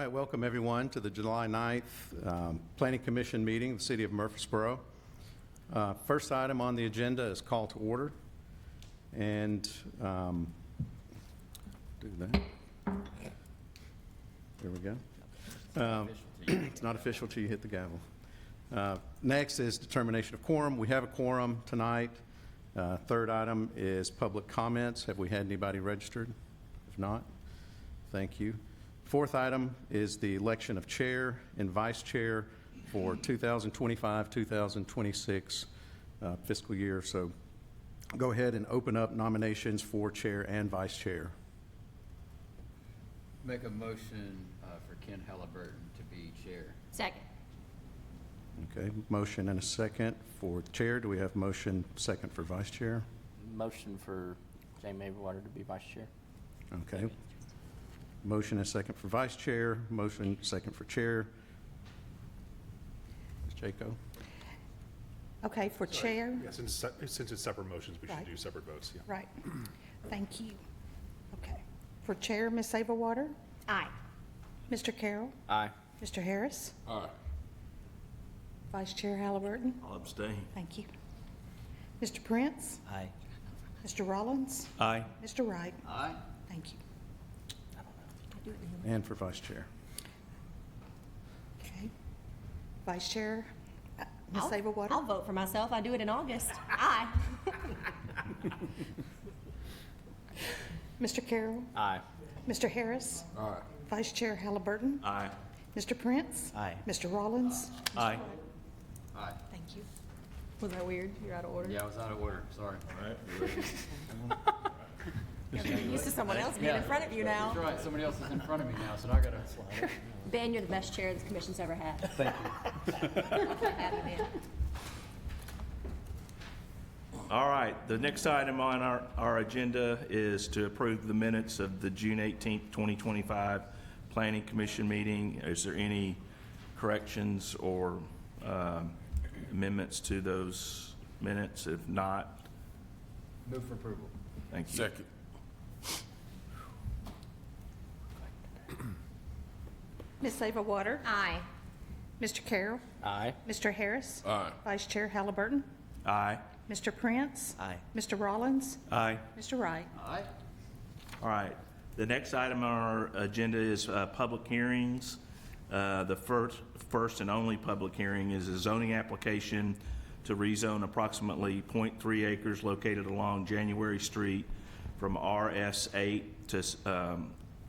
right, welcome everyone to the July 9th Planning Commission meeting of the City of Murfreesboro. First item on the agenda is call to order. And do that. There we go. It's not official till you hit the gavel. Next is determination of quorum. We have a quorum tonight. Third item is public comments. Have we had anybody registered? If not, thank you. Fourth item is the election of chair and vice chair for 2025-2026 fiscal year. So go ahead and open up nominations for chair and vice chair. Make a motion for Ken Halliburton to be chair. Second. Okay, motion and a second for chair. Do we have motion second for vice chair? Motion for Jamie Averwater to be vice chair. Okay. Motion and second for vice chair, motion second for chair. Ms. Jaco? Okay, for chair, Yeah, since it's separate motions, we Right. should do separate votes, yeah. right. Thank you. Okay. For chair, Ms. Saberwater, Aye. Mr. Carroll, Aye. Mr. Harris, Aye. Vice Chair Halliburton, I'll abstain. thank you. Mr. Prince, Aye. Mr. Rollins, Aye. Mr. Wright, Aye. thank you. And for vice chair. Okay. Vice Chair, Ms. I'll Saberwater, vote for myself. I do it in August. Aye. Mr. Carroll, Aye. Mr. Harris, Aye. Vice Chair Halliburton, Aye. Mr. Prince, Aye. Mr. Rollins, Aye. Aye. thank you. Was that weird? You're out of order? Yeah, I was out of order, sorry. All right. You're used to someone else being in front of you now. That's right, somebody else is in front of me now, so now I gotta. Ben, you're the best chair this commission's ever had. Thank you. Add it in. All right, the next item on our agenda is to approve the minutes of the June 18th, 2025 Planning Commission meeting. Is there any corrections or amendments to those minutes? If not, Move for approval. thank you. Second. Ms. Saberwater, Aye. Mr. Carroll, Aye. Mr. Harris, Aye. Vice Chair Halliburton, Aye. Mr. Prince, Aye. Mr. Rollins, Aye. Mr. Wright. Aye. All right. The next item on our agenda is public hearings. The first and only public hearing is a zoning application to rezone approximately 0.3 acres located along January Street from RS8 to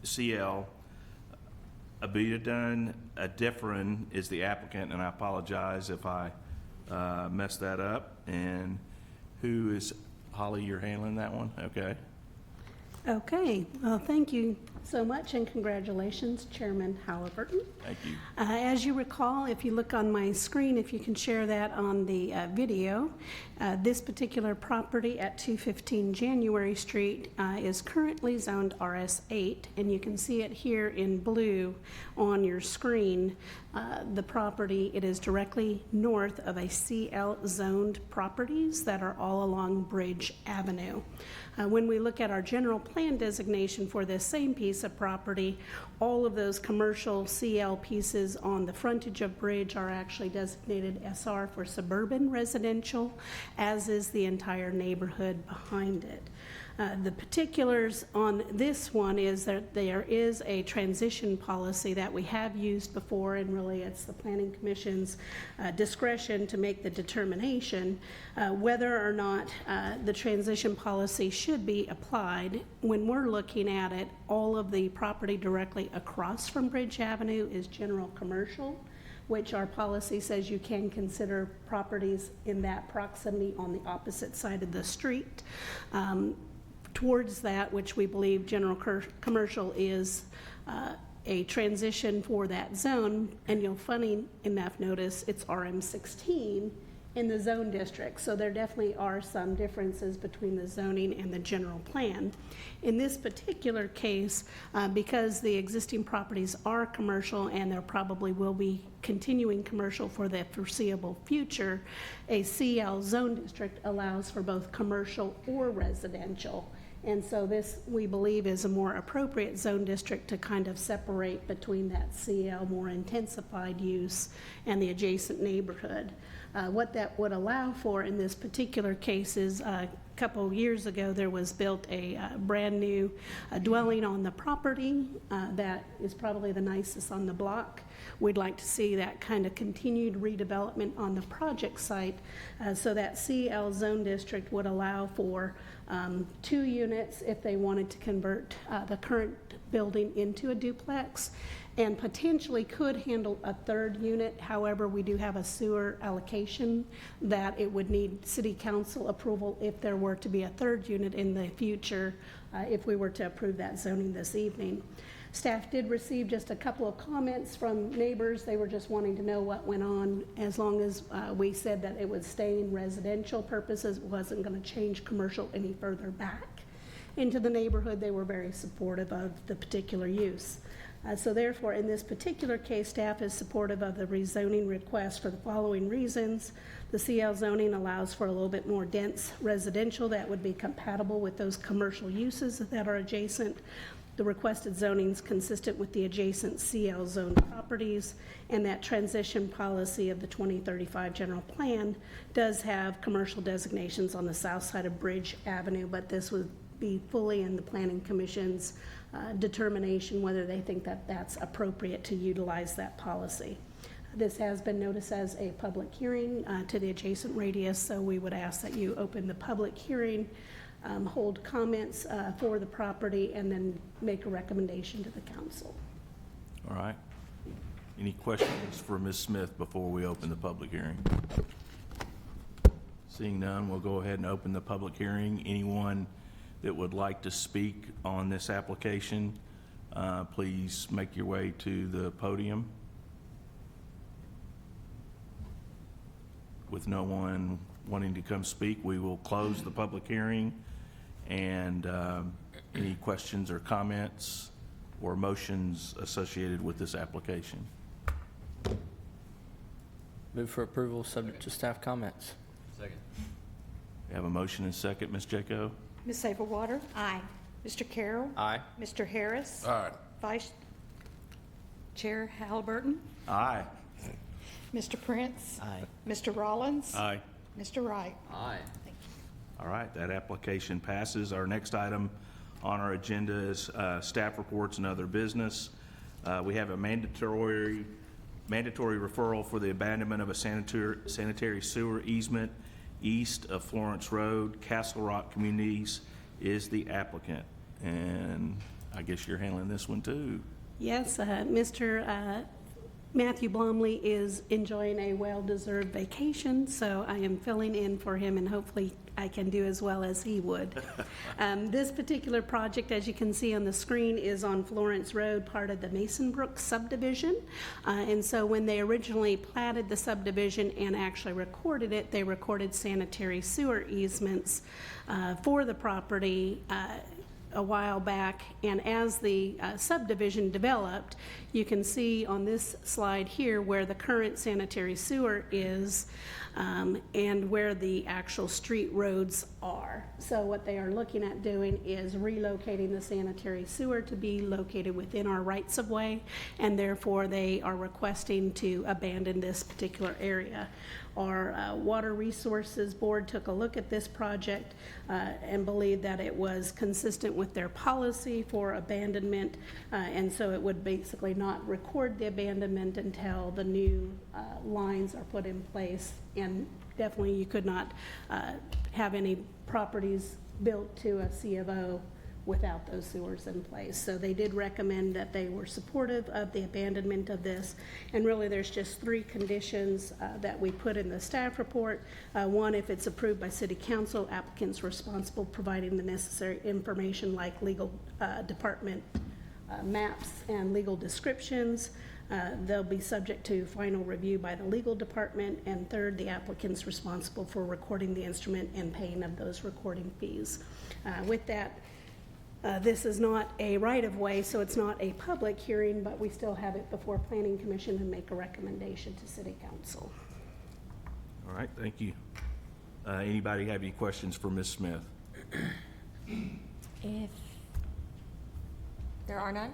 CL. Abidin Adefran is the applicant, and I apologize if I messed that up. And who is, Holly, you're handling that one? Okay. Okay, well, thank you so much and congratulations, Chairman Halliburton. Thank you. As you recall, if you look on my screen, if you can share that on the video, this particular property at 215 January Street is currently zoned RS8, and you can see it here in blue on your screen. The property, it is directly north of a CL zoned properties that are all along Bridge Avenue. When we look at our general plan designation for this same piece of property, all of those commercial CL pieces on the frontage of Bridge are actually designated SR for suburban residential, as is the entire neighborhood behind it. The particulars on this one is that there is a transition policy that we have used before, and really it's the Planning Commission's discretion to make the determination whether or not the transition policy should be applied. When we're looking at it, all of the property directly across from Bridge Avenue is general commercial, which our policy says you can consider properties in that proximity on the opposite side of the street. Towards that, which we believe general commercial is a transition for that zone, and you'll funny enough notice it's RM16 in the zone district. So there definitely are some differences between the zoning and the general plan. In this particular case, because the existing properties are commercial and there probably will be continuing commercial for the foreseeable future, a CL zone district allows for both commercial or residential. And so this, we believe, is a more appropriate zone district to kind of separate between that CL more intensified use and the adjacent neighborhood. What that would allow for in this particular case is a couple of years ago there was built a brand new dwelling on the property that is probably the nicest on the block. We'd like to see that kind of continued redevelopment on the project site, so that CL zone district would allow for 2 units if they wanted to convert the current building into a duplex, and potentially could handle a 3rd unit. However, we do have a sewer allocation that it would need city council approval if there were to be a 3rd unit in the future, if we were to approve that zoning this evening. Staff did receive just a couple of comments from neighbors. They were just wanting to know what went on. As long as we said that it would stay in residential purposes, it wasn't going to change commercial any further back into the neighborhood, they were very supportive of the particular use. So therefore, in this particular case, staff is supportive of the rezoning request for the following reasons. The CL zoning allows for a little bit more dense residential that would be compatible with those commercial uses that are adjacent. The requested zoning is consistent with the adjacent CL zone properties, and that transition policy of the 2035 general plan does have commercial designations on the south side of Bridge Avenue, but this would be fully in the Planning Commission's determination whether they think that that's appropriate to utilize that policy. This has been noticed as a public hearing to the adjacent radius, so we would ask that you open the public hearing, hold comments for the property, and then make a recommendation to the council. All right. Any questions for Ms. Smith before we open the public hearing? Seeing none, we'll go ahead and open the public hearing. Anyone that would like to speak on this application, please make your way to the podium. With no one wanting to come speak, we will close the public hearing, and any questions or comments or motions associated with this application. Move for approval, subject to staff comments. Second. We have a motion and second. Ms. Jaco? Ms. Saberwater? Aye. Mr. Carroll? Aye. Mr. Harris? Aye. Vice Chair Halliburton? Aye. Mr. Prince? Aye. Mr. Rollins? Aye. Mr. Wright? Aye. All right, that application passes. Our next item on our agenda is staff reports and other business. We have a mandatory referral for the abandonment of a sanitary sewer easement east of Florence Road. Castle Rock Communities is the applicant, and I guess you're handling this one too. Yes, Mr. Matthew Blomley is enjoying a well-deserved vacation, so I am filling in for him, and hopefully I can do as well as he would. This particular project, as you can see on the screen, is on Florence Road, part of the Mason Brook subdivision. And so when they originally platted the subdivision and actually recorded it, they recorded sanitary sewer easements for the property a while back, and as the subdivision developed, you can see on this slide here where the current sanitary sewer is and where the actual street roads are. So what they are looking at doing is relocating the sanitary sewer to be located within our rights of way, and therefore they are requesting to abandon this particular area. Our Water Resources Board took a look at this project and believed that it was consistent with their policy for abandonment, and so it would basically not record the abandonment until the new lines are put in place, and definitely you could not have any properties built to a C of O without those sewers in place. So they did recommend that they were supportive of the abandonment of this, and really there's just 3 conditions that we put in the staff report. One, if it's approved by City Council, applicants responsible providing the necessary information like legal department maps and legal descriptions. They'll be subject to final review by the legal department. And third, the applicant's responsible for recording the instrument and paying of those recording fees. With that, this is not a right-of-way, so it's not a public hearing, but we still have it before Planning Commission and make a recommendation to City Council. All right, thank you. Anybody have any questions for Ms. Smith? If there are none,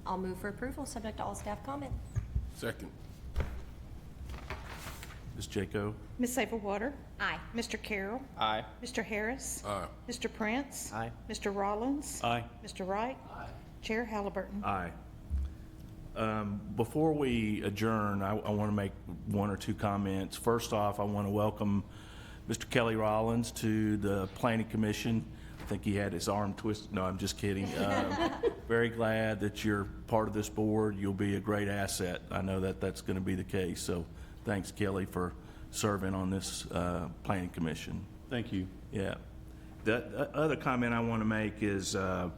I'll move for approval, subject to all staff comment. Second. Ms. Jaco? Ms. Saberwater, Aye. Mr. Carroll, Aye. Mr. Harris, Aye. Mr. Prince, Aye. Mr. Rollins, Aye. Mr. Wright, Chair Halliburton. Aye. Before we adjourn, I want to make one or two comments. First off, I want to welcome Mr. Kelly Rollins to the Planning Commission. I think he had his arm twisted. No, I'm just kidding. Very glad that you're part of this board. You'll be a great asset. I know that that's going to be the case. So thanks, Kelly, for serving on this Planning Commission. Thank you. Yeah. The other comment I want to make is I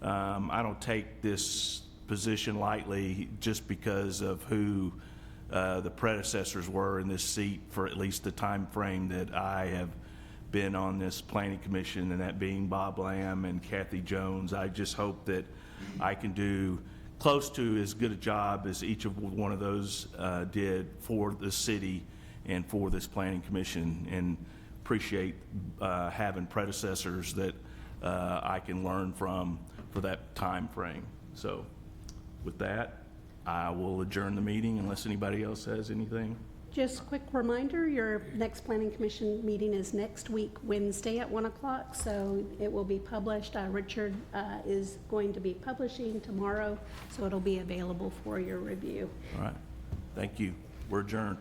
don't take this position lightly just because of who the predecessors were in this seat for at least the time frame that I have been on this Planning Commission, and that being Bob Lamb and Kathy Jones. I just hope that I can do close to as good a job as each of one of those did for the city and for this Planning Commission, and appreciate having predecessors that I can learn from for that time frame. So with that, I will adjourn the meeting unless anybody else has anything. Just a quick reminder, your next Planning Commission meeting is next week, Wednesday at 1 o'clock, so it will be published. Richard is going to be publishing tomorrow, so it'll be available for your review. All right. Thank you. We're adjourned.